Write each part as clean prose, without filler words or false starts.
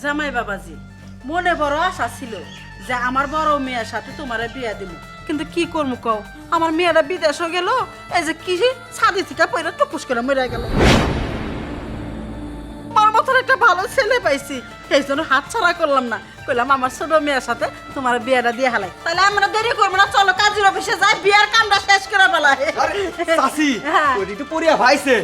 জামাই বাবাজি, মনে বড় আশা ছিল যে আমার বড় মেয়ের সাথে তোমার বিয়া দিব, কিন্তু কি করবো কও, আমার মেয়েরা বিদেশও গেল, এই যে কি ছাদি থেকে পয়রা টুকুস করে মরে গেল। আমার মতন একটা ভালো ছেলে পাইছি, এই জন্য হাত ছাড়া করলাম না, কইলাম আমার ছোট মেয়ের সাথে তোমার বিয়েটা দিয়ে হালাই। তাহলে আমরা দেরি করবো না, চলো কাজের অফিসে যাই, বিয়ার কামটা শেষ করে ফেলাই। চাচি ওই একটু পড়িয়া ভাইছে।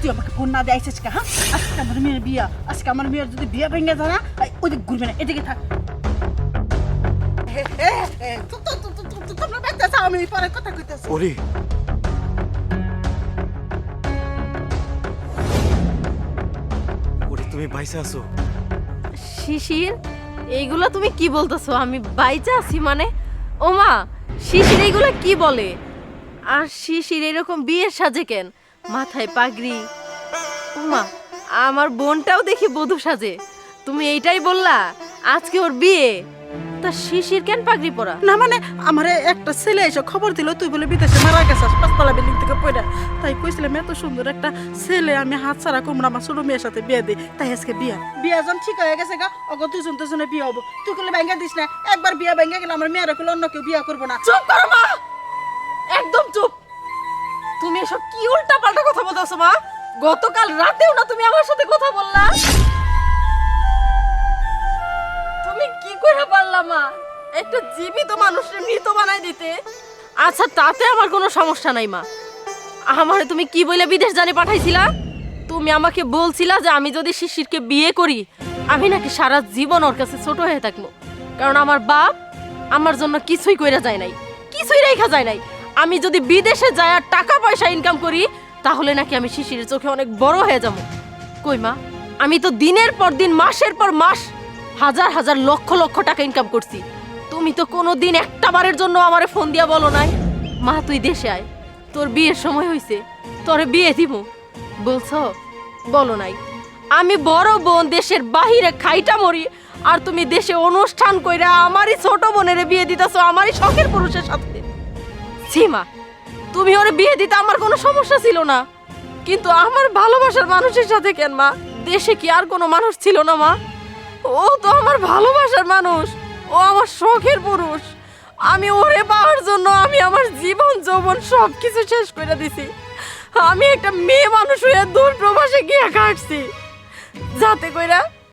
তুই আমাকে ফোন না দিয়ে আইসিস কা? হ্যাঁ, আজকে আমার মেয়ের বিয়া, আজকে আমার মেয়ের যদি বিয়া ভেঙে যায় না, ওদিকে ঘুরবে না, এদিকে থাক। তোমরা বাইতে চাও, আমি পরে কথা কইতেছি। ওরে ওরে তুমি বাইসে আছো? শিশির, এইগুলা তুমি কি বলতেছো? আমি বাইচা আছি মানে? ও মা, শিশির এইগুলা কি বলে? আর শিশির এরকম বিয়ের সাজে কেন? মাথায় পাগড়ি। ও মা, আমার বোনটাও দেখি বধূ সাজে। তুমি এইটাই বললা আজকে ওর বিয়ে? তা শিশির কেন পাগড়ি পরা? না মানে আমার একটা ছেলে এসে খবর দিল তুই বলে বিদেশে মারা গেছিস, 5তলা বিল্ডিং থেকে পড়ে। তাই কইছিলাম এত সুন্দর একটা ছেলে আমি হাত ছাড়া কুমড়া আমার ছোট মেয়ের সাথে বিয়ে দিই, তাই আজকে বিয়া যখন ঠিক হয়ে গেছে গা, অগ দুজনে বিয়ে হবো। তুই করলে ভেঙে দিস না, একবার বিয়া ভেঙে গেলে আমার মেয়েরা করলে অন্য কেউ বিয়া করবো না। চুপ করো মা, একদম চুপ। তুমি এসব কি উল্টা পাল্টা কথা বলতেছো মা? গতকাল রাতেও না তুমি আমার সাথে কথা বললা? তুমি কি করে পারলা মা একটা জীবিত মানুষের মৃত বানাই দিতে? আচ্ছা, তাতে আমার কোনো সমস্যা নাই মা। আমারে তুমি কি বলে বিদেশ জানে পাঠাইছিলা? তুমি আমাকে বলছিলা যে আমি যদি শিশিরকে বিয়ে করি, আমি নাকি সারা জীবন ওর কাছে ছোট হয়ে থাকবো, কারণ আমার বাপ আমার জন্য কিছুই কইরা যায় নাই, কিছুই রেখা যায় নাই। আমি যদি বিদেশে যাই আর টাকা পয়সা ইনকাম করি, তাহলে নাকি আমি শিশিরের চোখে অনেক বড় হয়ে যাবো। কই মা, আমি তো দিনের পর দিন, মাসের পর মাস, হাজার হাজার লক্ষ লক্ষ টাকা ইনকাম করছি। তুমি তো কোনোদিন একটা বারের জন্য আমারে ফোন দিয়া বলো নাই মা তুই দেশে আয়, তোর বিয়ের সময় হইছে, তোরে বিয়ে দিব। বলছো? বলো নাই। আমি বড় বোন দেশের বাহিরে খাইটা মরি, আর তুমি দেশে অনুষ্ঠান কইরা আমারই ছোট বোনের বিয়ে দিতেছো আমারই শখের পুরুষের সাথে। সীমা, তুমি ওরে বিয়ে দিতে আমার কোনো সমস্যা ছিল না, কিন্তু আমার ভালোবাসার মানুষের সাথে কেন মা? দেশে কি আর কোনো মানুষ ছিল না মা? ও তো আমার ভালোবাসার মানুষ, ও আমার শখের পুরুষ। আমি ওরে পাওয়ার জন্য আমি আমার জীবন যৌবন সব কিছু শেষ করে দিছি। আমি একটা মেয়ে মানুষ হয়ে দূর প্রবাসে গিয়ে কাটছি, যাতে কইরা